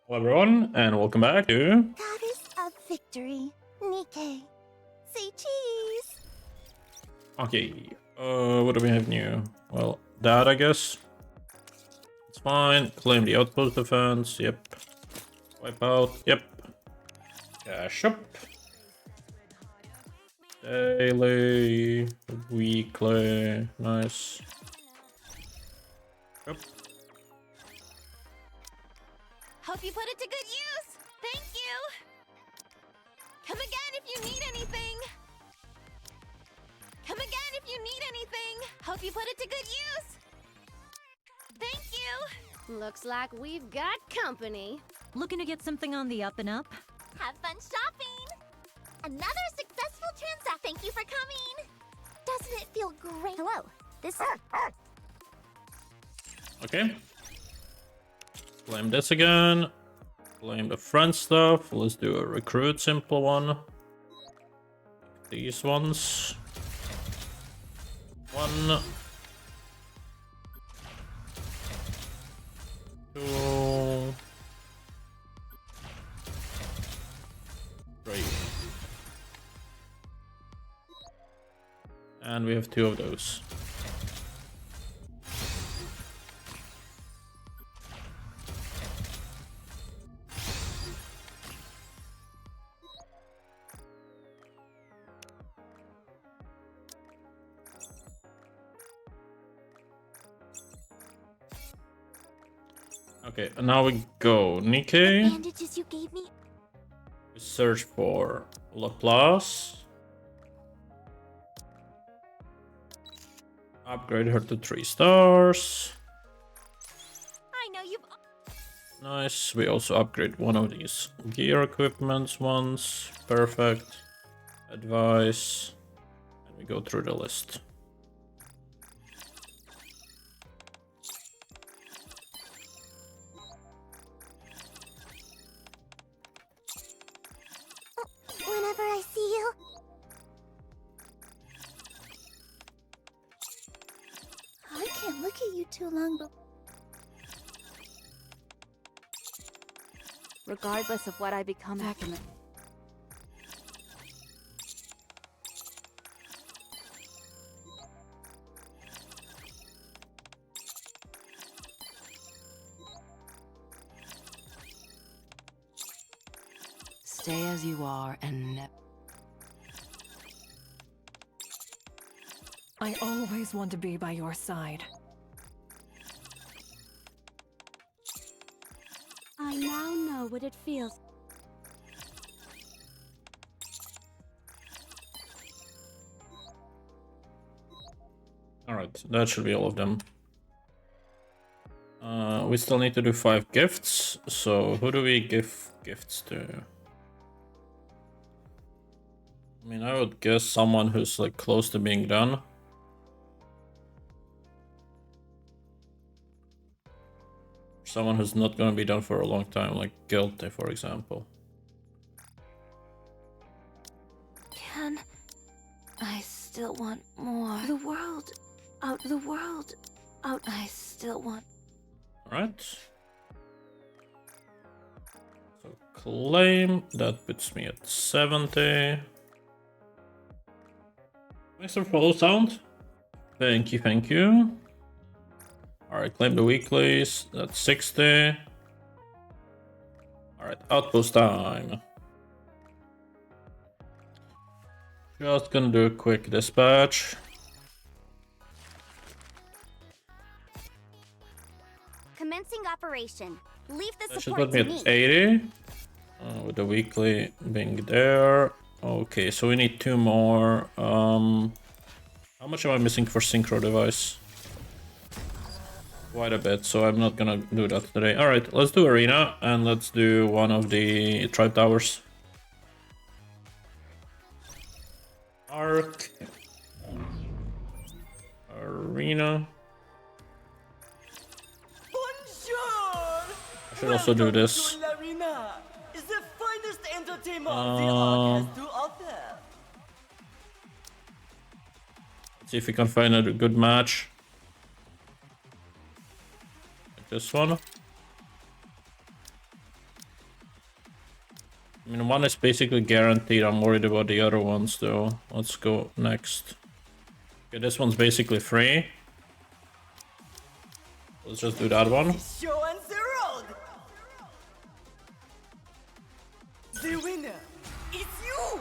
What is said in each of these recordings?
Hello everyone, and welcome back to... Goddess of Victory, Nikke. Say cheese! Okay, what do we have new? Well, that I guess. It's fine. Claim the outpost defense, yep. Wipe out, yep. Cash up. Daily, weekly, nice. Yep. Hope you put it to good use! Thank you! Come again if you need anything! Come again if you need anything! Hope you put it to good use! Thank you! Looks like we've got company. Looking to get something on the up and up? Have fun shopping! Another successful transaction! Thank you for coming! Doesn't it feel great? Hello, this is... Okay. Claim this again. Claim the friend stuff. Let's do a recruit simple one. These ones. One. Two. Three. And we have two of those. Okay, and now we go. Nikke. Bandages you gave me? We search for Laplace. Upgrade her to 3 stars. I know you've... Nice. We also upgrade one of these gear equipments once. Perfect. Advice. And we go through the list. Whenever I see you... I can't look at you too long, but... Regardless of what I become back in the... Stay as you are and never. I always want to be by your side. I now know what it feels. Alright, that should be all of them. We still need to do 5 gifts. So who do we give gifts to? I mean, I would guess someone who's like close to being done. Someone who's not gonna be done for a long time, like Guilty, for example. Can... I still want more. The world... out... I still want... Alright. So claim, that puts me at 70. Thanks for follow sound. Thank you, thank you. Alright, claim the weeklies, that's 60. Alright, outpost time. Just gonna do a quick dispatch. Commencing operation. Leave the That should support put me to at me. 80. With the weekly being there. Okay, so we need 2 more. How much am I missing for synchro device? Quite a bit, so I'm not gonna do that today. Alright, let's do arena and let's do one of the tribe towers. Arc. Arena. Bonjour! I should also do this. Arena is the finest entertainment the art has to offer. See if we can find a good match. Like this one. I mean, one is basically guaranteed. I'm worried about the other ones, though. Let's go next. Okay, this one's basically free. Let's just do that one. Show and the road. The winner is you.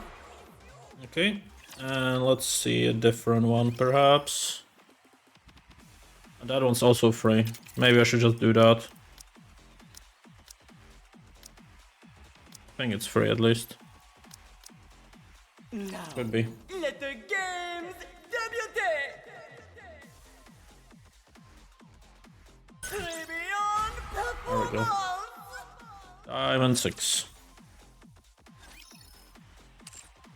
Okay, and let's see a different one, perhaps. And that one's also free. Maybe I should just do that. I think it's free at least. Now, Could be. let the games debut. Tribune There we go. performance. Diamond 6.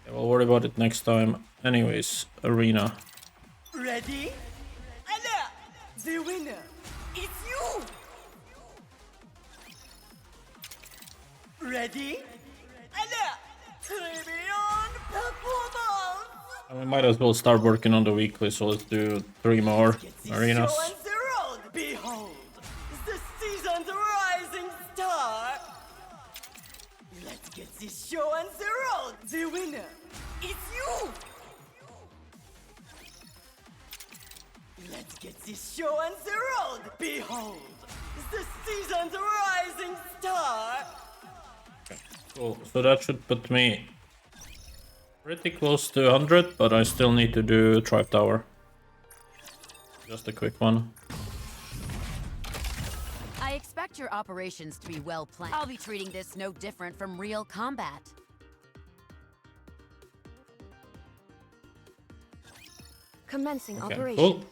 Yeah, we'll worry about it next time. Anyways, arena. Ready? Alert! The winner is you! Ready? Alert! Tribune performance! And we might as well start working on the weekly, so let's do 3 more Get the arenas. show and the road! Behold, the season's rising star! Let's get this show and the road! The winner is you! Let's get this show and the road! Behold, the season's rising star! Cool. So that should put me pretty close to 100, but I still need to do Tribe Tower. Just a quick one. I expect your operations to be well planned. I'll be treating this no different from real combat. Commencing Okay, operation. cool.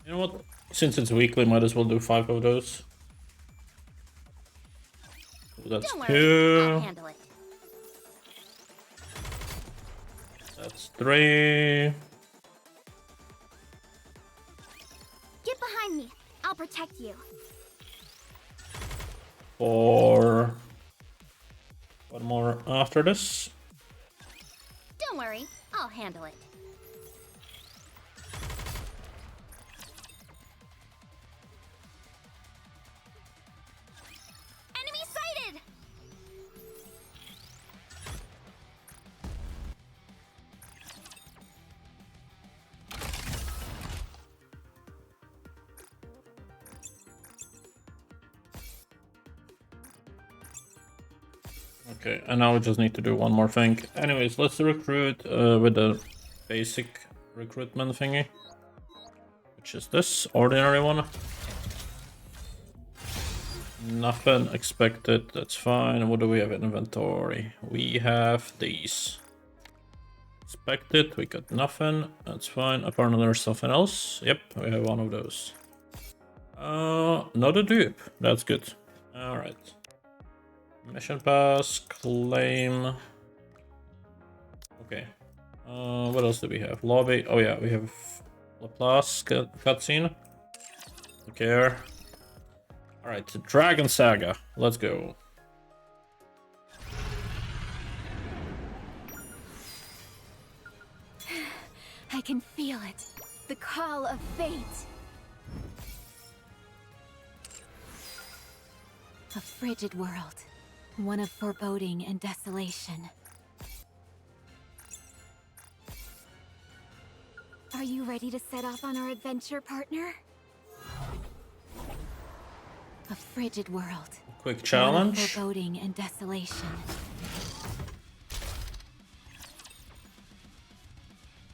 You know what? Since it's weekly, might as well do 5 of those. So that's Don't worry, I'll 2. handle it. That's 3. Get behind me. I'll protect you. 4. One more after this. Don't worry, I'll handle it. Enemy sighted! Okay, and now we just need to do one more thing. Anyways, let's recruit with the basic recruitment thingy. Which is this ordinary one. Nothing expected, that's fine. What do we have in inventory? We have these. Expected, we got nothing, that's fine. Apparently there's something else. Yep, we have one of those. Not a dupe, that's good. Alright. Mission pass, claim. Okay. What else do we have? Lobby. Oh yeah, we have Laplace cutscene. Don't care. Alright, Dragon Saga. Let's go. I can feel it. The call of fate. A frigid world. One of foreboding and desolation. Are you ready to set off on our adventure, partner? A frigid world. Quick One of challenge. foreboding and desolation.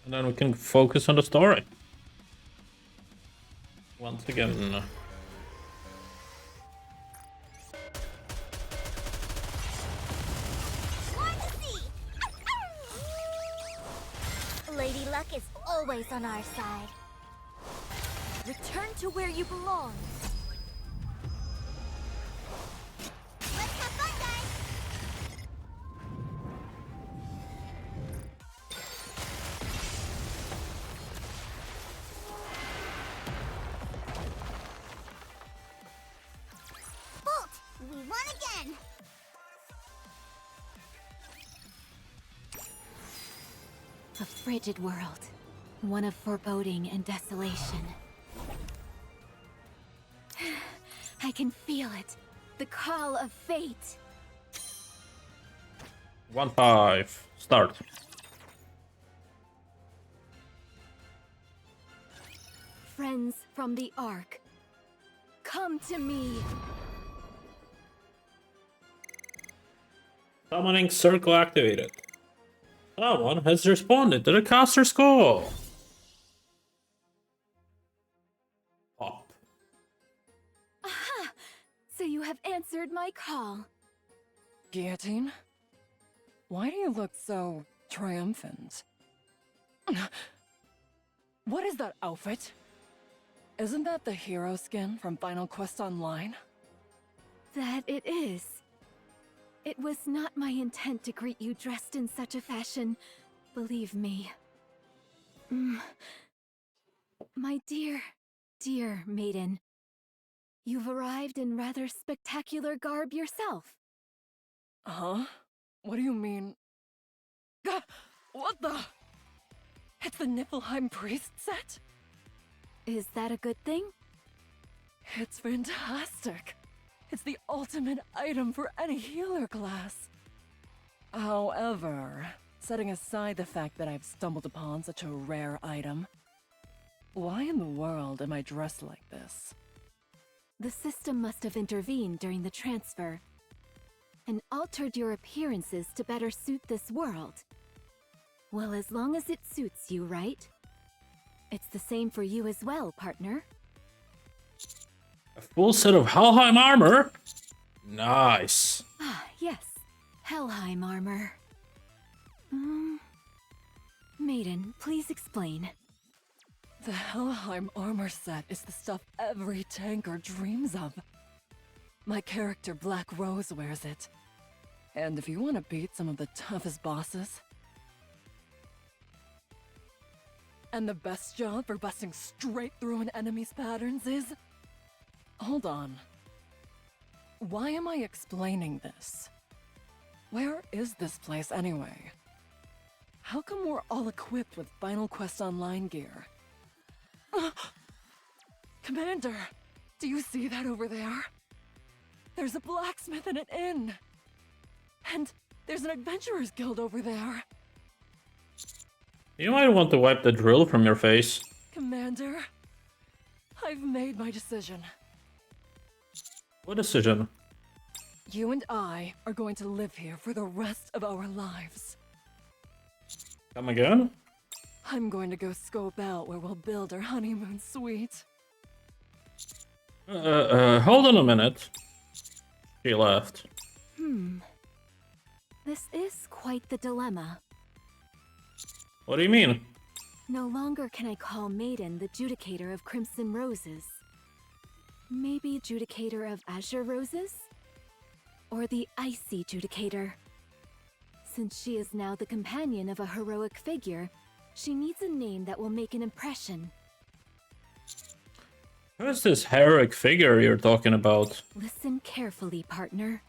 And then we can focus on the story. Once again. Lady Luck is always on our side. Return to where you belong. Let's have fun, guys! Bolt! We won again! A frigid world. One of foreboding and desolation. I can feel it. The call of fate. 1-5. Start. Friends from the Ark, come to me. Summoning circle activated. Someone has responded to the caster's call. Pop. Aha! So you have answered my call. Guillotine? Why do you look so triumphant? What is that outfit? Isn't that the hero skin from Final Quest Online? That it is. It was not my intent to greet you dressed in such a fashion, believe me. My dear, dear maiden, you've arrived in rather spectacular garb yourself. Huh? What do you mean? Gah! What the? It's the Niflheim priest set? Is that a good thing? It's fantastic. It's the ultimate item for any healer class. However, setting aside the fact that I've stumbled upon such a rare item, why in the world am I dressed like this? The system must have intervened during the transfer and altered your appearances to better suit this world. Well, as long as it suits you, right? It's the same for you as well, partner. A full set of Helheim armor? Nice. Ah, yes. Helheim armor. Maiden, please explain. The Helheim armor set is the stuff every tanker dreams of. My character Black Rose wears it. And if you want to beat some of the toughest bosses, and the best job for busting straight through an enemy's patterns is... Hold on. Why am I explaining this? Where is this place anyway? How come we're all equipped with Final Quest Online gear? Commander, do you see that over there? There's a blacksmith and an inn. And there's an adventurer's guild over there. You might want to wipe the drill from your face. Commander, I've made my decision. What decision? You and I are going to live here for the rest of our lives. Come again? I'm going to go scope out where we'll build our honeymoon suite. Hold on a minute. She left. This is quite the dilemma. What do you mean? No longer can I call Maiden the Judicator of Crimson Roses. Maybe Judicator of Azure Roses? Or the Icy Judicator? Since she is now the companion of a heroic figure, she needs a name that will make an impression. Who's this heroic figure you're talking about? Listen carefully, partner.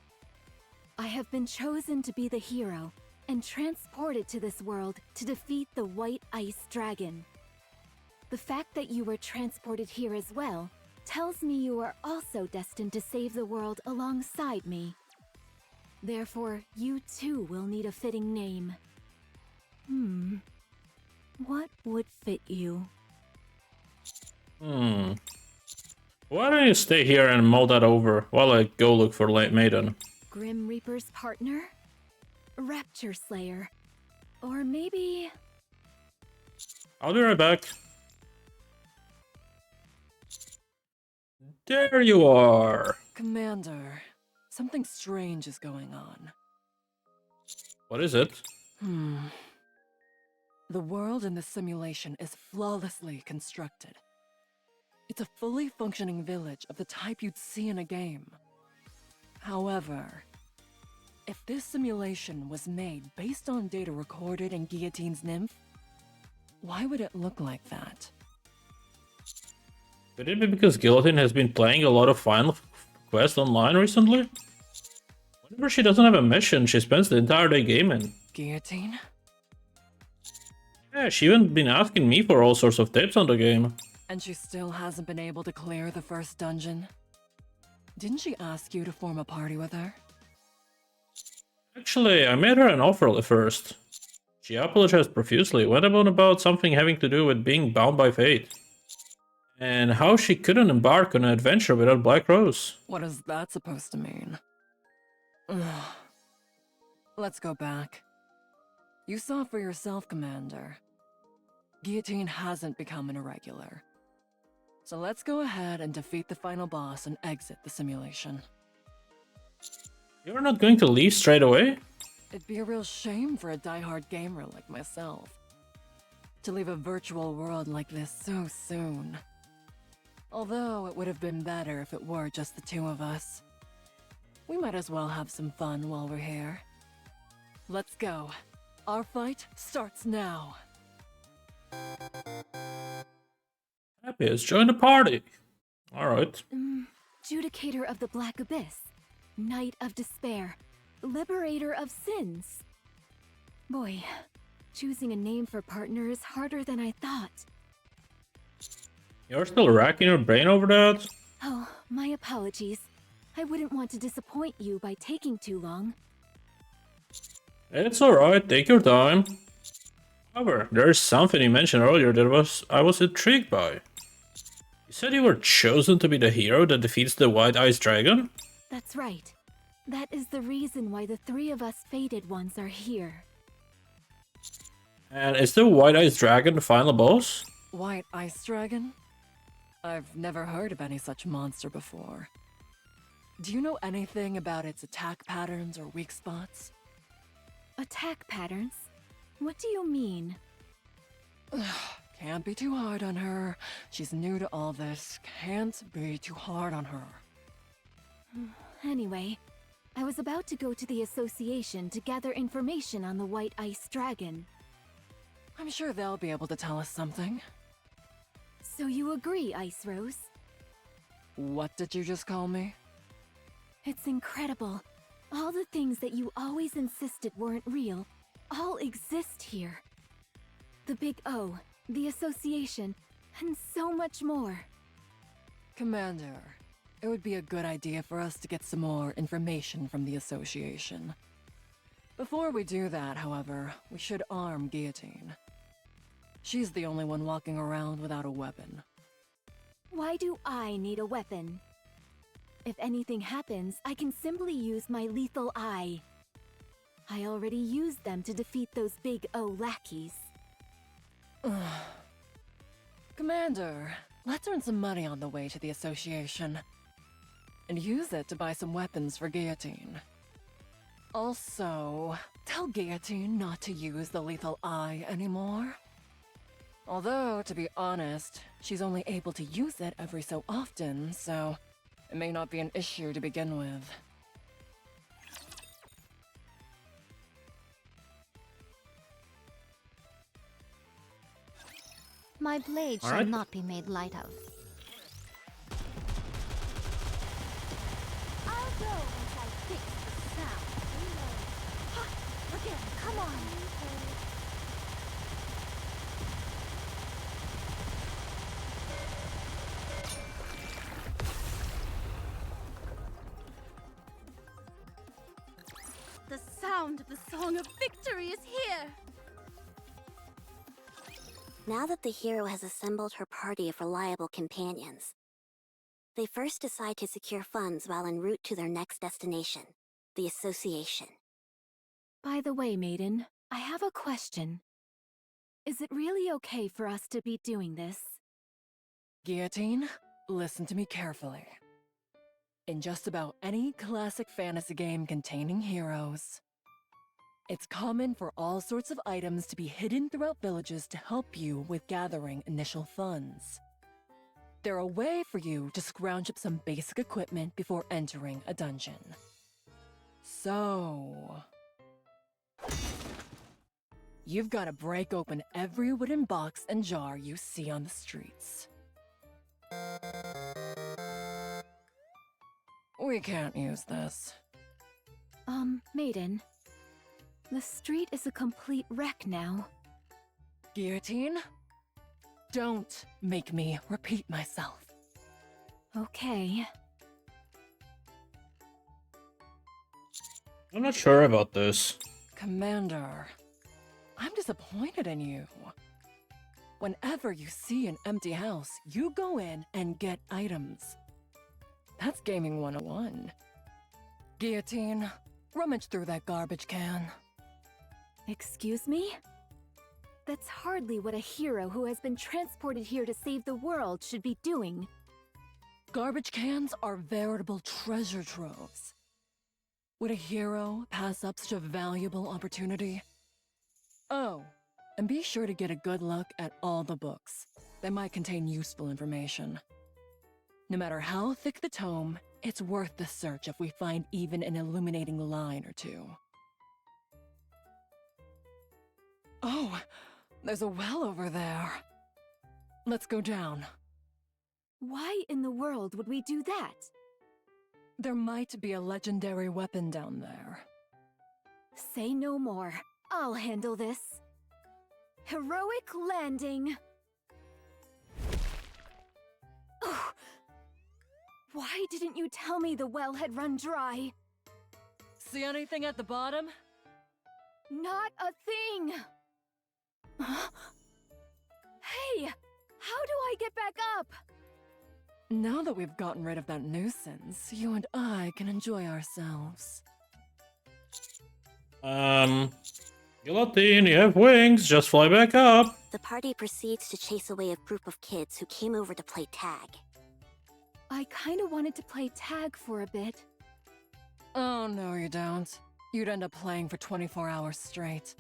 I have been chosen to be the hero and transported to this world to defeat the White Ice Dragon. The fact that you were transported here as well tells me you are also destined to save the world alongside me. Therefore, you too will need a fitting name. What would fit you? Why don't you stay here and mull that over while I go look for Maiden? Grim Reaper's partner? Rapture Slayer? Or maybe... I'll be right back. There you are. Commander, something strange is going on. What is it? The world in this simulation is flawlessly constructed. It's a fully functioning village of the type you'd see in a game. However, if this simulation was made based on data recorded in Guillotine's nymph, why would it look like that? Could it be because Guillotine has been playing a lot of Final Quest Online recently? Whenever she doesn't have a mission, she spends the entire day gaming. Guillotine? Yeah, she even been asking me for all sorts of tips on the game. And she still hasn't been able to clear the first dungeon? Didn't she ask you to form a party with her? Actually, I made her an offer at first. She apologized profusely, went on about something having to do with being bound by fate. And how she couldn't embark on an adventure without Black Rose. What is that supposed to mean? Let's go back. You saw for yourself, Commander. Guillotine hasn't become an irregular. So let's go ahead and defeat the final boss and exit the simulation. You're not going to leave straight away? It'd be a real shame for a diehard gamer like myself to leave a virtual world like this so soon. Although it would have been better if it were just the two of us. We might as well have some fun while we're here. Let's go. Our fight starts now. Happy, join the party. Alright. Judicator of the Black Abyss, Knight of Despair, Liberator of Sins. Boy, choosing a name for partner is harder than I thought. You're still racking your brain over that? Oh, my apologies. I wouldn't want to disappoint you by taking too long. It's alright, take your time. However, there's something you mentioned earlier that I was intrigued by. You said you were chosen to be the hero that defeats the White-Eyed Dragon? That's right. That is the reason why the three of us fated ones are here. And is the White-Eyed Dragon the final boss? White Ice Dragon? I've never heard of any such monster before. Do you know anything about its attack patterns or weak spots? Attack patterns? What do you mean? Can't be too hard on her. She's new to all this. Can't be too hard on her. Anyway, I was about to go to the association to gather information on the White Ice Dragon. I'm sure they'll be able to tell us something. So you agree, Ice Rose? What did you just call me? It's incredible. All the things that you always insisted weren't real, all exist here. The Big O, the association, and so much more. Commander, it would be a good idea for us to get some more information from the association. Before we do that, however, we should arm Guillotine. She's the only one walking around without a weapon. Why do I need a weapon? If anything happens, I can simply use my lethal eye. I already used them to defeat those Big O lackeys. Commander, let's earn some money on the way to the association. And use it to buy some weapons for Guillotine. Also, tell Guillotine not to use the lethal eye anymore. Although, to be honest, she's only able to use it every so often, so it may not be an issue to begin with. My blade All shall right. not be made light of. I'll go once I fix the sound. Ha! Again, come on! The sound of the Song of Victory is here! Now that the hero has assembled her party of reliable companions, they first decide to secure funds while en route to their next destination, the association. By the way, Maiden, I have a question. Is it really okay for us to be doing this? Guillotine, listen to me carefully. In just about any classic fantasy game containing heroes, it's common for all sorts of items to be hidden throughout villages to help you with gathering initial funds. They're a way for you to scrounge up some basic equipment before entering a dungeon. So you've got to break open every wooden box and jar you see on the streets. We can't use this. Maiden, the street is a complete wreck now. Guillotine? Don't make me repeat myself. Okay. I'm not sure about this. Commander, I'm disappointed in you. Whenever you see an empty house, you go in and get items. That's gaming 101. Guillotine, rummage through that garbage can. Excuse me? That's hardly what a hero who has been transported here to save the world should be doing. Garbage cans are veritable treasure troves. Would a hero pass up such a valuable opportunity? Oh, and be sure to get a good look at all the books. They might contain useful information. No matter how thick the tome, it's worth the search if we find even an illuminating line or two. Oh, there's a well over there. Let's go down. Why in the world would we do that? There might be a legendary weapon down there. Say no more. I'll handle this. Heroic landing. Oh. Why didn't you tell me the well had run dry? See anything at the bottom? Not a thing! Huh? Hey! How do I get back up? Now that we've gotten rid of that nuisance, you and I can enjoy ourselves. Guillotine, you have wings, just fly back up. The party proceeds to chase away a group of kids who came over to play tag. I kinda wanted to play tag for a bit. Oh, no you don't. You'd end up playing for 24 hours straight.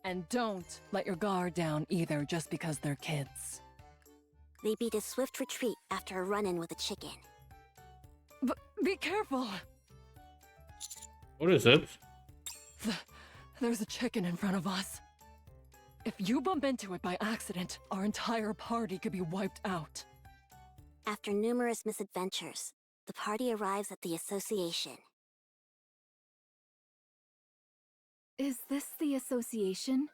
And don't let your guard down either just because they're kids. They beat a swift retreat after a run-in with a chicken. But be careful! What is it? There's a chicken in front of us. If you bump into it by accident, our entire party could be wiped out. After numerous misadventures, the party arrives at the association. Is this the association?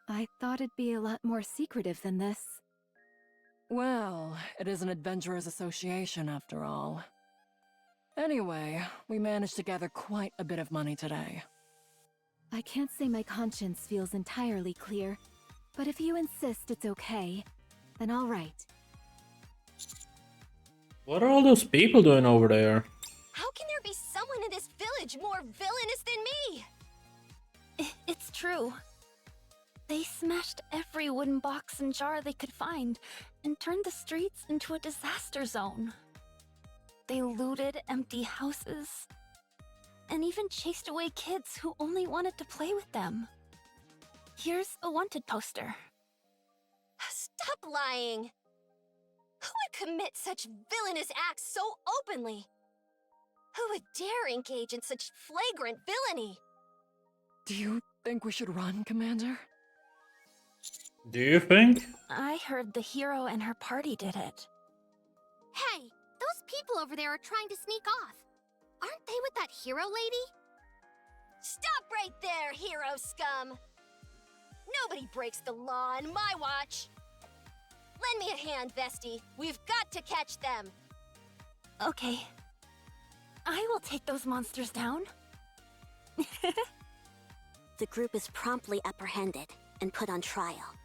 I thought it'd be a lot more secretive than this. Well, it is an adventurers association after all. Anyway, we managed to gather quite a bit of money today. I can't say my conscience feels entirely clear, but if you insist it's okay, then all right. What are all those people doing over there? How can there be someone in this village more villainous than me? It's true. They smashed every wooden box and jar they could find and turned the streets into a disaster zone. They looted empty houses and even chased away kids who only wanted to play with them. Here's a wanted poster. Stop lying! Who would commit such villainous acts so openly? Who would dare engage in such flagrant villainy? Do you think we should run, Commander? Do you think? I heard the hero and her party did it. Hey, those people over there are trying to sneak off. Aren't they with that hero lady? Stop right there, hero scum! Nobody breaks the law on my watch! Lend me a hand, Vesty. We've got to catch them! Okay. I will take those monsters down. The group is promptly apprehended and put on trial.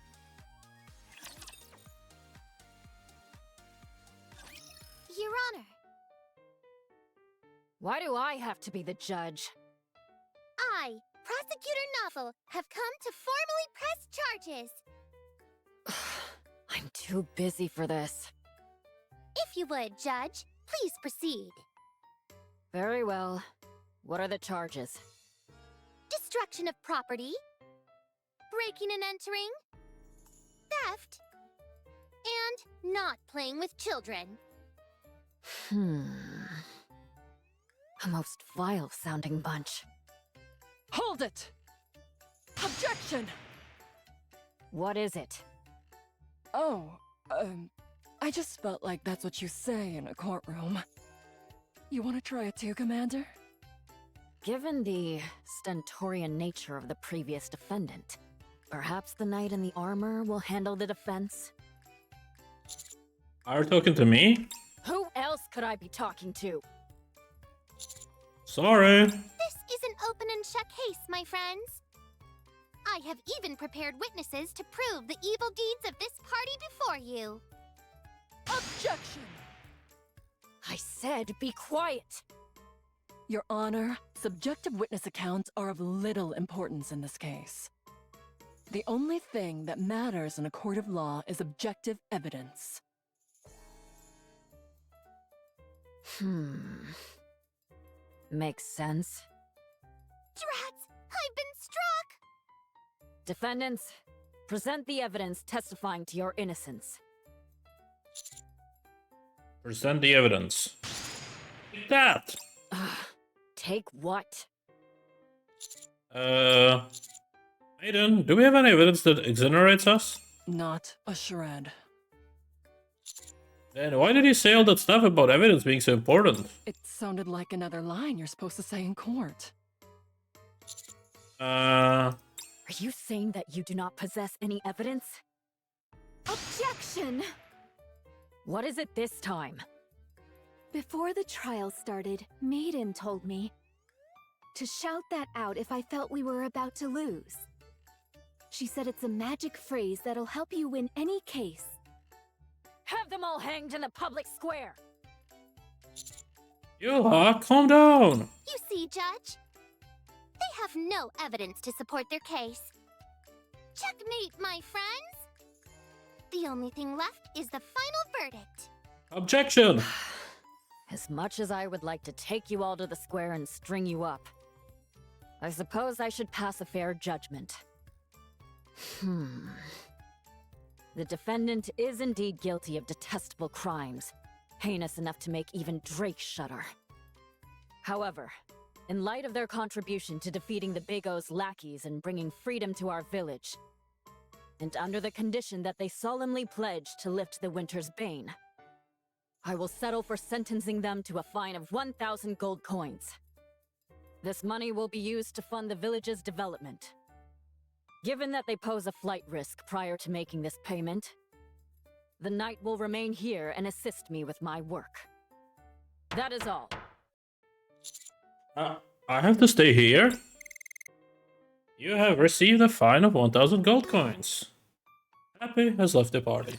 Your Honor. Why do I have to be the judge? I, Prosecutor Novel, have come to formally press charges. I'm too busy for this. If you would, Judge, please proceed. Very well. What are the charges? Destruction of property, breaking and entering, theft, and not playing with children. A most vile-sounding bunch. Hold it! Objection! What is it? Oh, I just felt like that's what you say in a courtroom. You want to try it too, Commander? Given the stentorian nature of the previous defendant, perhaps the knight in the armor will handle the defense? Are you talking to me? Who else could I be talking to? Sorry. This is an open and shut case, my friends. I have even prepared witnesses to prove the evil deeds of this party before you. Objection! I said be quiet! Your Honor, subjective witness accounts are of little importance in this case. The only thing that matters in a court of law is objective evidence. Makes sense. Drats! I've been struck! Defendants, present the evidence testifying to your innocence. Present the evidence. Take that! Take what? Maiden, do we have any evidence that exonerates us? Not a shred. Then why did he say all that stuff about evidence being so important? It sounded like another line you're supposed to say in court. Are you saying that you do not possess any evidence? Objection! What is it this time? Before the trial started, Maiden told me to shout that out if I felt we were about to lose. She said it's a magic phrase that'll help you win any case. Have them all hanged in the public square! Yuha, calm down! You see, Judge? They have no evidence to support their case. Checkmate, my friends! The only thing left is the final verdict. Objection! As much as I would like to take you all to the square and string you up, I suppose I should pass a fair judgment. The defendant is indeed guilty of detestable crimes, heinous enough to make even Drake shudder. However, in light of their contribution to defeating the Big O's lackeys and bringing freedom to our village, and under the condition that they solemnly pledge to lift the winter's bane, I will settle for sentencing them to a fine of 1,000 gold coins. This money will be used to fund the village's development. Given that they pose a flight risk prior to making this payment, the knight will remain here and assist me with my work. That is all. I have to stay here? You have received a fine of 1,000 gold coins. Happy has left the party.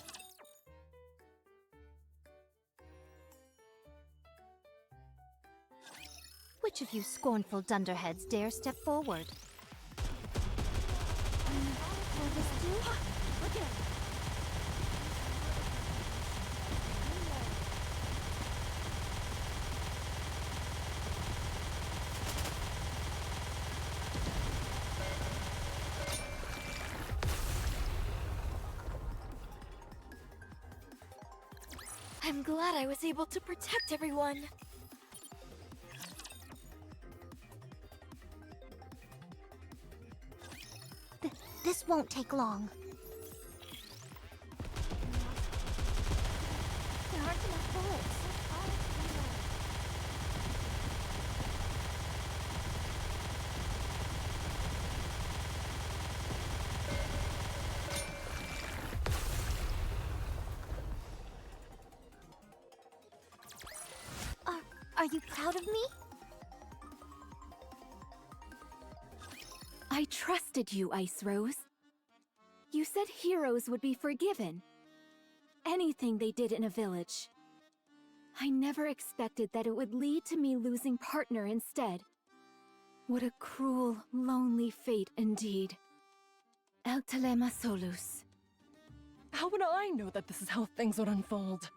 Which of you scornful dunderheads dare step forward? I'm glad I was able to protect everyone. This won't take long. There aren't enough bullets. Are you proud of me? I trusted you, Ice Rose. You said heroes would be forgiven. Anything they did in a village. I never expected that it would lead to me losing partner instead. What a cruel, lonely fate indeed. El telema solus. How would I know that this is how things would unfold?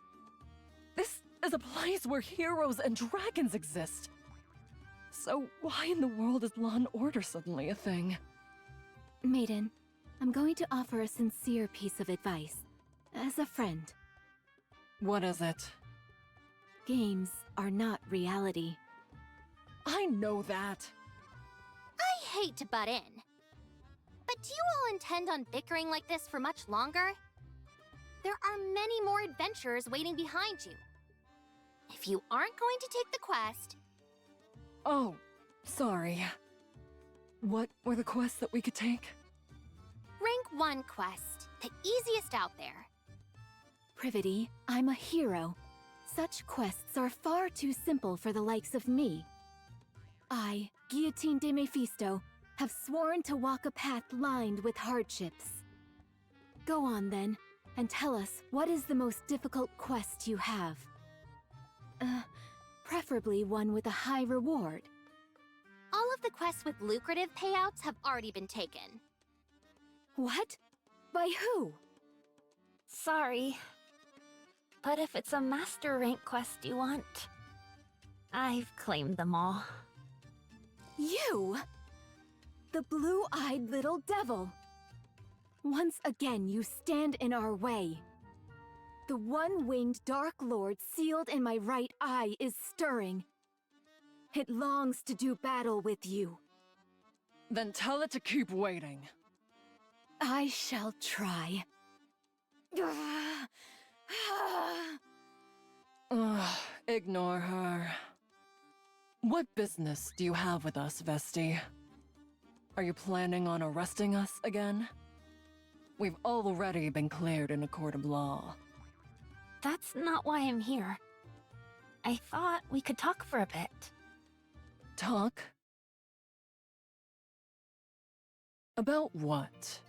This is a place where heroes and dragons exist. So why in the world is law and order suddenly a thing? Maiden, I'm going to offer a sincere piece of advice. As a friend. What is it? Games are not reality. I know that. I hate to butt in. But do you all intend on bickering like this for much longer? There are many more adventurers waiting behind you. If you aren't going to take the quest... Oh, sorry. What were the quests that we could take? Rank 1 quest, the easiest out there. Privity, I'm a hero. Such quests are far too simple for the likes of me. I, Guillotine de Mephisto, have sworn to walk a path lined with hardships. Go on then, and tell us what is the most difficult quest you have. Preferably one with a high reward. All of the quests with lucrative payouts have already been taken. What? By who? Sorry. But if it's a master rank quest you want, I've claimed them all. You? The blue-eyed little devil. Once again, you stand in our way. The one-winged Dark Lord sealed in my right eye is stirring. It longs to do battle with you. Then tell it to keep waiting. I shall try. Ignore her. What business do you have with us, Vesti? Are you planning on arresting us again? We've already been cleared in a court of law. That's not why I'm here. I thought we could talk for a bit. Talk? About what?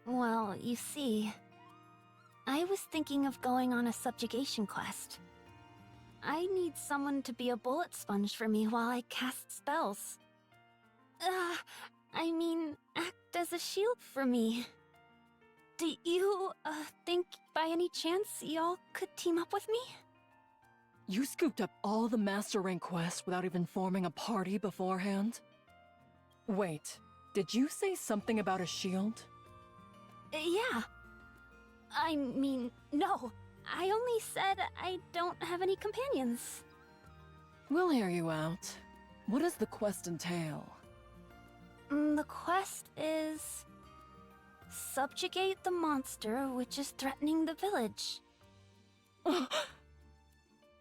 Well, you see, I was thinking of going on a subjugation quest. I need someone to be a bullet sponge for me while I cast spells. I mean, act as a shield for me. Do you, think by any chance y'all could team up with me? You scooped up all the Master Rank quests without even forming a party beforehand? Wait, did you say something about a shield? Yeah. I mean, no. I only said I don't have any companions. We'll hear you out. What does the quest entail? The quest is... subjugate the monster which is threatening the village.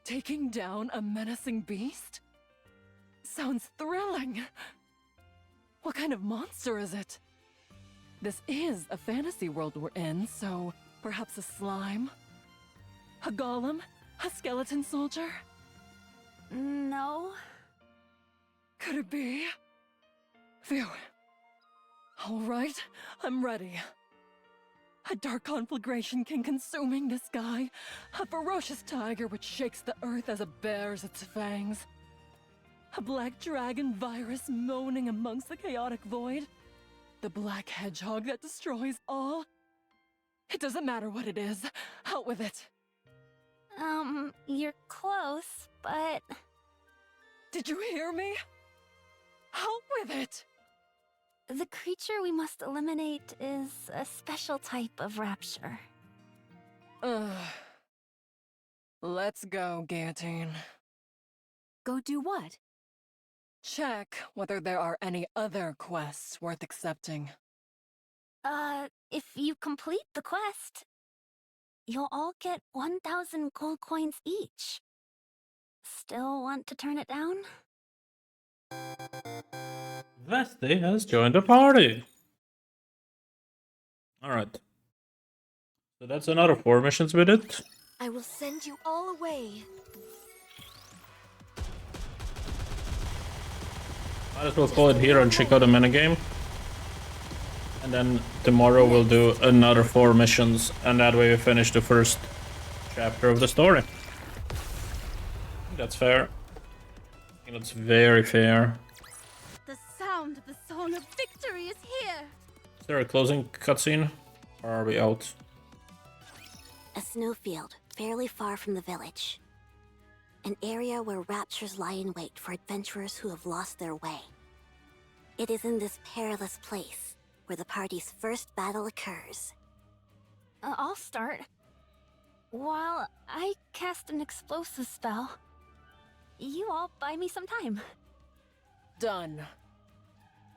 Taking down a menacing beast? Sounds thrilling. What kind of monster is it? This is a fantasy world we're in, so perhaps a slime? A golem? A skeleton soldier? No. Could it be? Phew. Alright, I'm ready. A dark conflagration king consuming the sky. A ferocious tiger which shakes the earth as it bares its fangs. A black dragon virus moaning amongst the chaotic void. The black hedgehog that destroys all. It doesn't matter what it is. Out with it. You're close, but... Did you hear me? Out with it! The creature we must eliminate is a special type of Rapture. Let's go, Guillotine. Go do what? Check whether there are any other quests worth accepting. If you complete the quest, you'll all get 1,000 gold coins each. Still want to turn it down? Vesti has joined the party. Alright. So that's another 4 missions with it. I will send you all away. Might as well call it here and check out the minigame. And then tomorrow we'll do another 4 missions, and that way we finish the first chapter of the story. That's fair. I think that's very fair. The sound of the song of victory is here! Is there a closing cutscene? Or are we out? A snowfield, fairly far from the village. An area where raptures lie in wait for adventurers who have lost their way. It is in this perilous place where the party's first battle occurs. I'll start. While I cast an explosive spell, you all buy me some time. Done.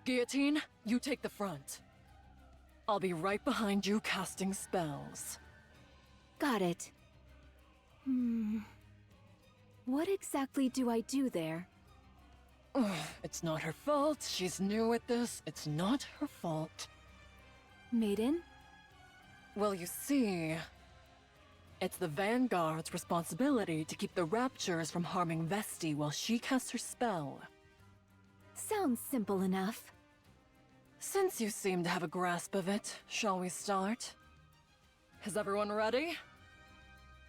Guillotine, you take the front. I'll be right behind you casting spells. Got it. What exactly do I do there? It's not her fault. She's new at this. It's not her fault. Maiden? Well, you see, it's the Vanguard's responsibility to keep the Raptures from harming Vesti while she casts her spell. Sounds simple enough. Since you seem to have a grasp of it, shall we start? Is everyone ready?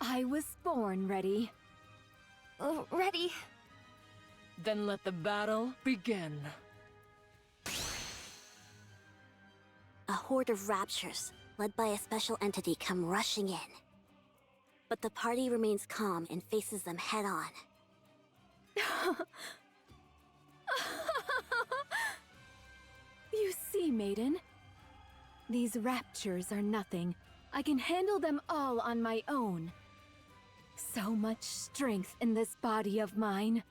I was born ready. Ready. Then let the battle begin. A horde of Raptures, led by a special entity, come rushing in. But the party remains calm and faces them head-on. You see, Maiden? These Raptures are nothing. I can handle them all on my own. So much strength in this body of mine.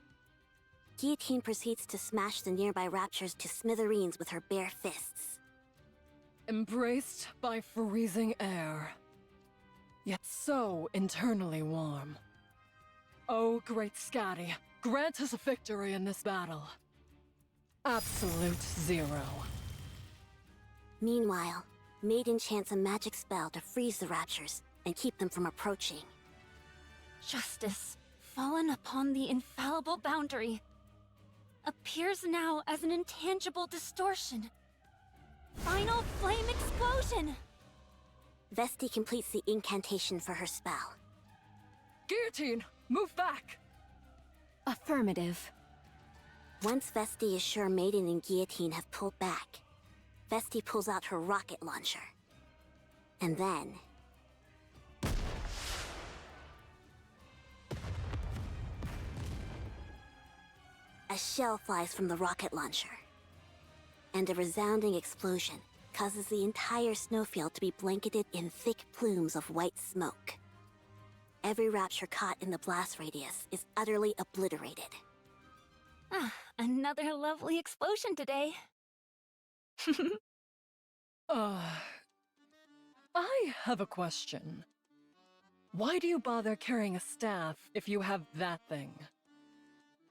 Guillotine proceeds to smash the nearby Raptures to smithereens with her bare fists. Embraced by freezing air, yet so internally warm. Oh, great Scatty, grant us a victory in this battle. Absolute zero. Meanwhile, Maiden chants a magic spell to freeze the Raptures and keep them from approaching. Justice, fallen upon the infallible boundary, appears now as an intangible distortion. Final flame explosion! Vesti completes the incantation for her spell. Guillotine, move back! Affirmative. Once Vesti is sure Maiden and Guillotine have pulled back, Vesti pulls out her rocket launcher. And then... a shell flies from the rocket launcher. And a resounding explosion causes the entire snowfield to be blanketed in thick plumes of white smoke. Every Rapture caught in the blast radius is utterly obliterated. Ah, another lovely explosion today. I have a question. Why do you bother carrying a staff if you have that thing?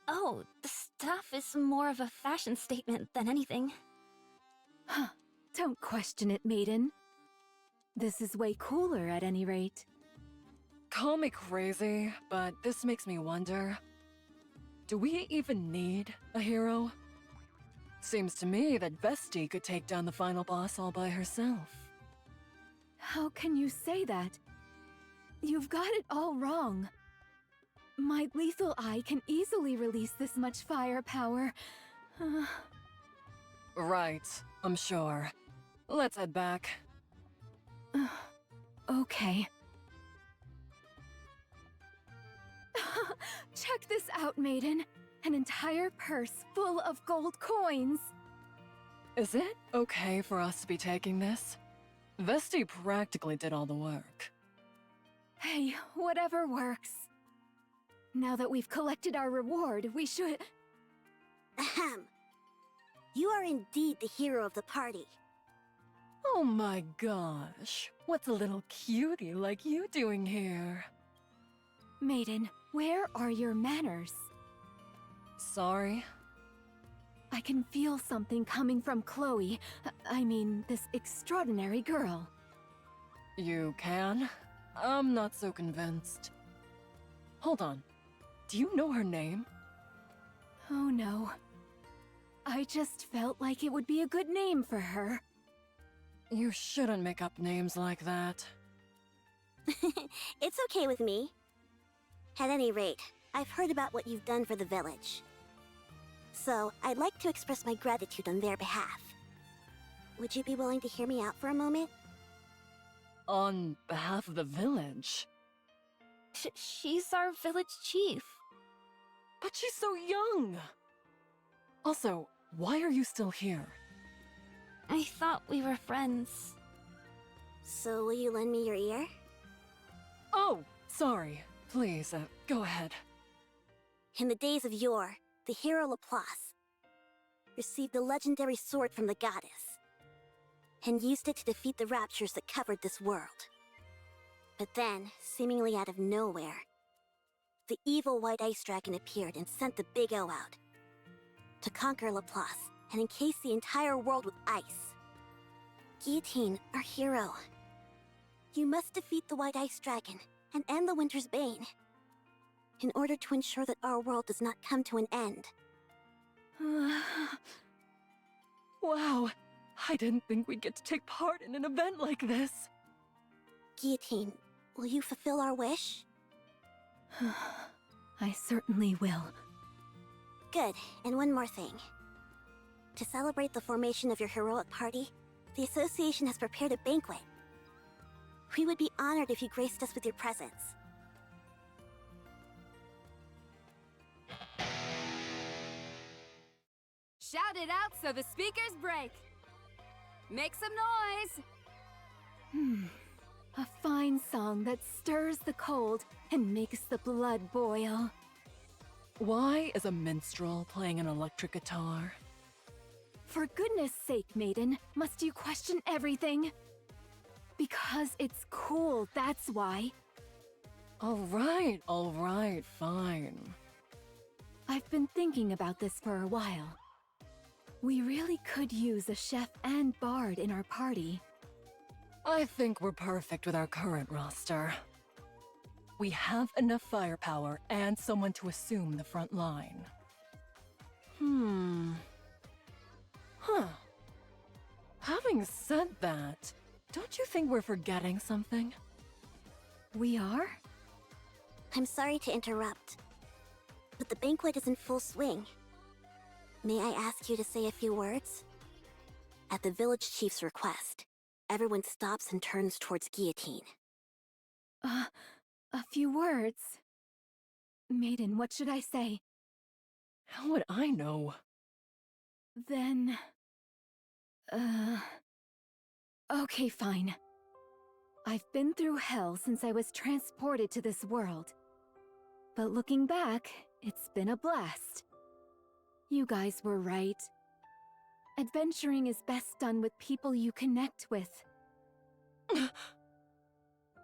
Oh, the staff is more of a fashion statement than anything. Huh. Don't question it, Maiden. This is way cooler at any rate. Call me crazy, but this makes me wonder. Do we even need a hero? Seems to me that Vesti could take down the final boss all by herself. How can you say that? You've got it all wrong. My lethal eye can easily release this much firepower. Right, I'm sure. Let's head back. Okay. Check this out, Maiden. An entire purse full of gold coins. Is it okay for us to be taking this? Vesti practically did all the work. Hey, whatever works. Now that we've collected our reward, we should... Ahem. You are indeed the hero of the party. Oh my gosh, what's a little cutie like you doing here? Maiden, where are your manners? Sorry? I can feel something coming from Chloe. I mean, this extraordinary girl. You can? I'm not so convinced. Hold on. Do you know her name? Oh no. I just felt like it would be a good name for her. You shouldn't make up names like that. It's okay with me. At any rate, I've heard about what you've done for the village. So, I'd like to express my gratitude on their behalf. Would you be willing to hear me out for a moment? On behalf of the village? She's our village chief. But she's so young! Also, why are you still here? I thought we were friends. So will you lend me your ear? Oh, sorry. Please, go ahead. In the days of yore, the hero Laplace received the legendary sword from the goddess, and used it to defeat the Raptures that covered this world. But then, seemingly out of nowhere, the evil White Ice Dragon appeared and sent the Big O out to conquer Laplace and encase the entire world with ice. Guillotine, our hero, you must defeat the White Ice Dragon and end the Winter's Bane in order to ensure that our world does not come to an end. Wow, I didn't think we'd get to take part in an event like this. Guillotine, will you fulfill our wish? I certainly will. Good, and one more thing. To celebrate the formation of your heroic party, the Association has prepared a banquet. We would be honored if you graced us with your presence. Shout it out so the speakers break. Make some noise. A fine song that stirs the cold and makes the blood boil. Why is a minstrel playing an electric guitar? For goodness sake, maiden, must you question everything? Because it's cool, that's why. All right, fine. I've been thinking about this for a while. We really could use a chef and bard in our party. I think we're perfect with our current roster. We have enough firepower and someone to assume the front line. Having said that, don't you think we're forgetting something? We are? I'm sorry to interrupt, but the banquet is in full swing. May I ask you to say a few words? At the village chief's request, everyone stops and turns towards Guillotine. A few words. Maiden, what should I say? How would I know? Then... Okay, fine. I've been through hell since I was transported to this world. But looking back, it's been a blast. You guys were right. Adventuring is best done with people you connect with.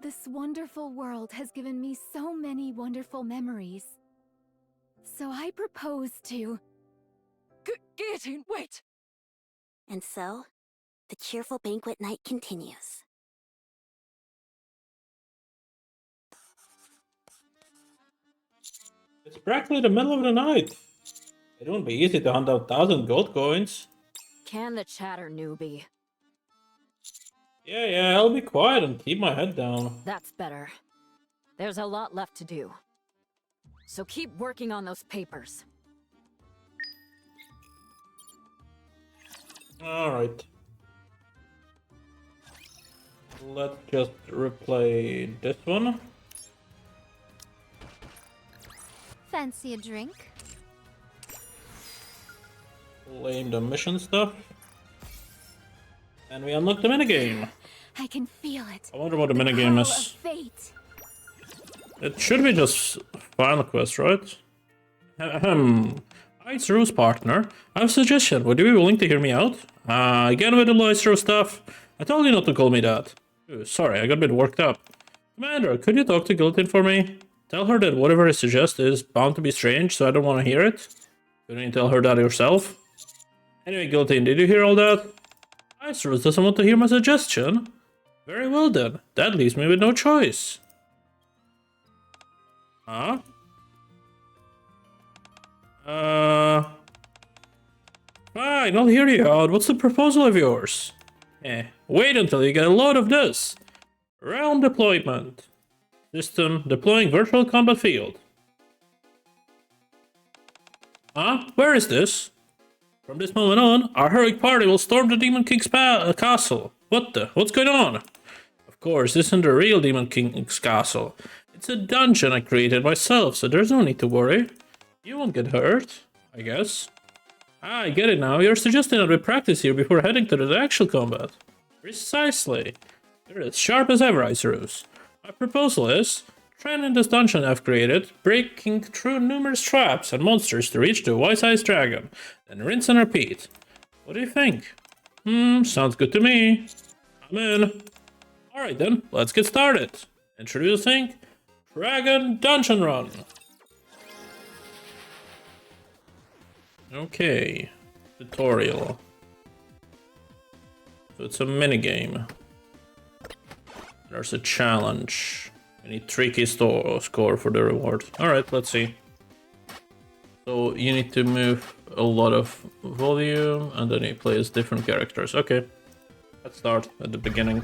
This wonderful world has given me so many wonderful memories. So I propose to... Guillotine, wait! And so, the cheerful banquet night continues. It's practically the middle of the night. It won't be easy to hunt out 1,000 gold coins. Can the chatter, newbie. Yeah, I'll be quiet and keep my head down. That's better. There's a lot left to do. So keep working on those papers. Alright. Let's just replay this one. Fancy a drink? Claim the mission stuff. And we unlock the minigame. I can feel it. I wonder what the minigame call is. of fate. It should be just final quest, right? Hi, it's Rue's partner. I have a suggestion. Would you be willing to hear me out? Again with the Lysro stuff. I told you not to call me that. Ooh, sorry, I got a bit worked up. Commander, could you talk to Guillotine for me? Tell her that whatever I suggest is bound to be strange, so I don't want to hear it. Couldn't you tell her that yourself? Anyway, Guillotine, did you hear all that? Lysro doesn't want to hear my suggestion. Very well then. That leaves me with no choice. Huh? Fine, I'll hear you out. What's the proposal of yours? Wait until you get a load of this. Realm deployment. System deploying virtual combat field. Huh? Where is this? From this moment on, our heroic party will storm the Demon King's castle. What's going on? Of course, this isn't the real Demon King's castle. It's a dungeon I created myself, so there's no need to worry. You won't get hurt, I guess. I get it now. You're suggesting that we practice here before heading to the actual combat. Precisely. You're as sharp as ever, Isurus. My proposal is, train in this dungeon I've created, breaking through numerous traps and monsters to reach the Wise-Eyed Dragon, then rinse and repeat. What do you think? Sounds good to me. I'm in. Alright then, let's get started. Introducing Dragon Dungeon Run. Okay, tutorial. So it's a minigame. There's a challenge. We need tricky score for the reward. Alright, let's see. So you need to move a lot of volume, and then he plays different characters. Okay, let's start at the beginning.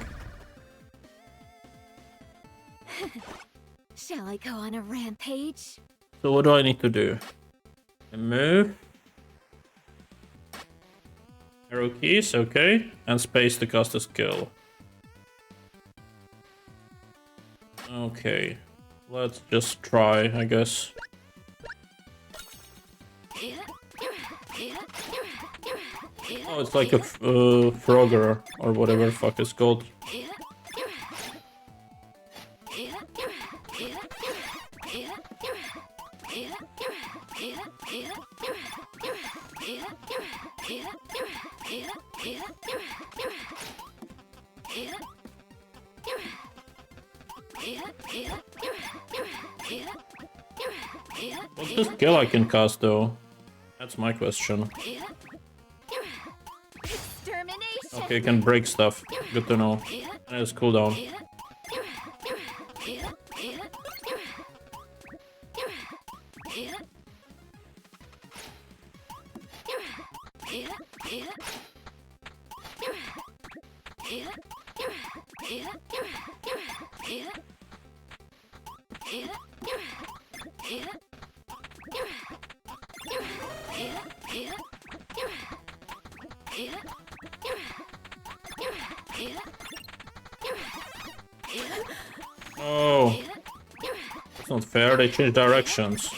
Shall I go on a rampage? So what do I need to do? Move. Arrow keys, okay. And space to cast a skill. Okay. Let's just try, I guess. Oh, it's like a Frogger or whatever the fuck it's called. What's the skill I can cast though? That's my question. Okay, I can break stuff. Good to know. And it's cooldown. Oh, that's not fair. They changed directions.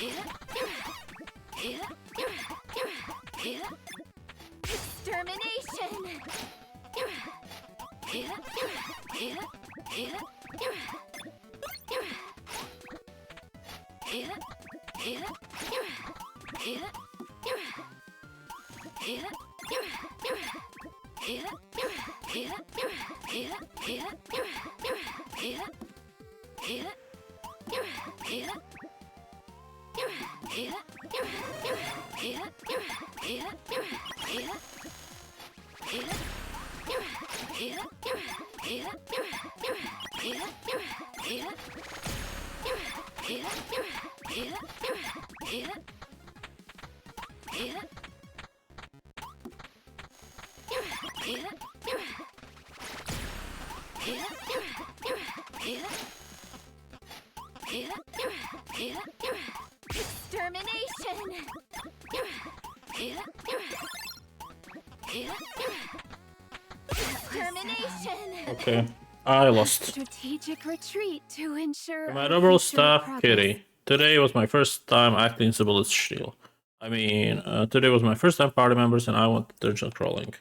Okay, I lost. Strategic retreat to ensure My our double future staff, progress. Kitty. Today was my first time acting as a bullet shield. Today was my first time party members and I want dungeon crawling.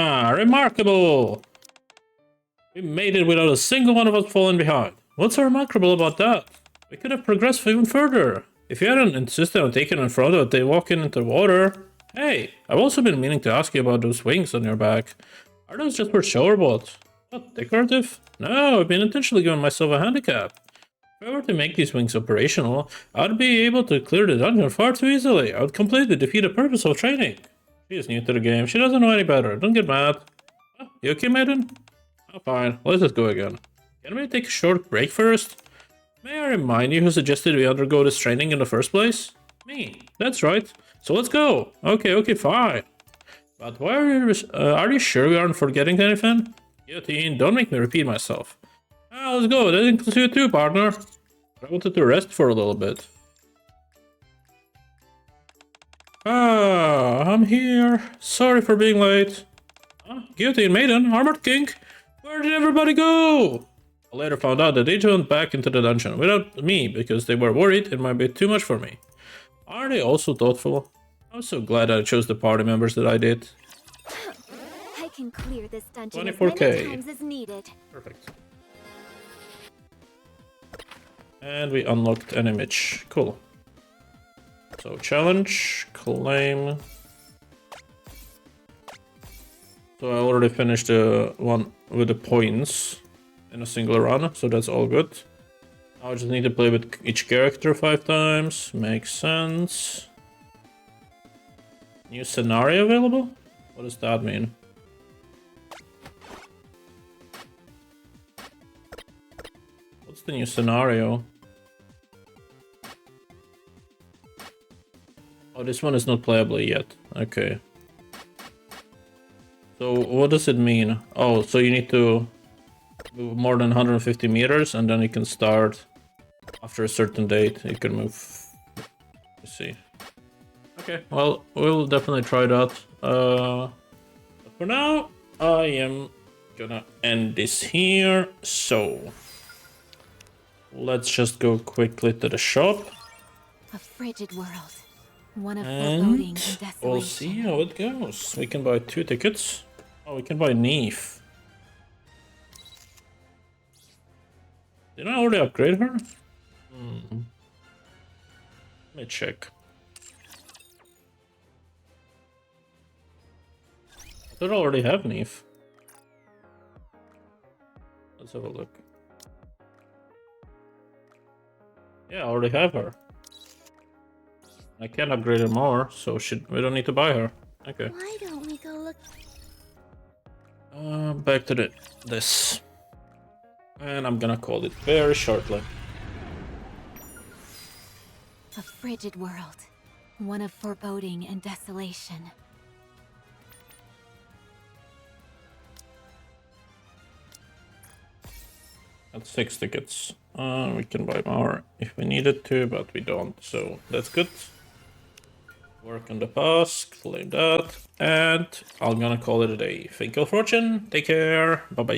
Remarkable! We made it without a single one of us falling behind. What's so remarkable about that? We could have progressed even further. If you hadn't insisted on taking in front of it, they walking into the water. Hey, I've also been meaning to ask you about those wings on your back. Are those just for show or what? Not decorative? No, I've been intentionally giving myself a handicap. If I were to make these wings operational, I'd be able to clear the dungeon far too easily. I would completely defeat the purpose of training. She is new to the game. She doesn't know any better. Don't get mad. Oh, you okay, maiden? Oh, fine. Let's just go again. Can we take a short break first? May I remind you who suggested we undergo this training in the first place? Me. That's right. So let's go. Okay, fine. But why are you sure we aren't forgetting anything? Guillotine, don't make me repeat myself. Let's go. That includes you too, partner. I wanted to rest for a little bit. I'm here. Sorry for being late. Guillotine Maiden, Armored King. Where did everybody go? I later found out that they went back into the dungeon without me because they were worried it might be too much for me. Are they also thoughtful? I'm so glad I chose the party members that I did. I can clear this dungeon 24K. as many times as needed. Perfect. And we unlocked an image. Cool. So challenge, claim. So I already finished the one with the points in a single run, so that's all good. Now I just need to play with each character 5 times. Makes sense. New scenario available? What does that mean? What's the new scenario? Oh, this one is not playable yet. Okay. So what does it mean? Oh, so you need to move more than 150 meters and then you can start after a certain date. You can move. Let's see. Okay, well, we'll definitely try that. But for now, I am gonna end this here. So let's just go quickly to the shop. A frigid world. One of foreboding and desolation. We'll see how it goes. We can buy 2 tickets. Oh, we can buy Neef. Did I already upgrade her? Let me check. I thought I already have Neef. Let's have a look. Yeah, I already have her. I can't upgrade her more, so we don't need to buy her. Okay. Why don't we go look? Back to this. And I'm gonna call it very shortly. A frigid world. One of foreboding and desolation. That's 6 tickets. We can buy more if we needed to, but we don't, so that's good. Work on the task, claim that, and I'm gonna call it a day. Thank you for watching, take care, bye bye.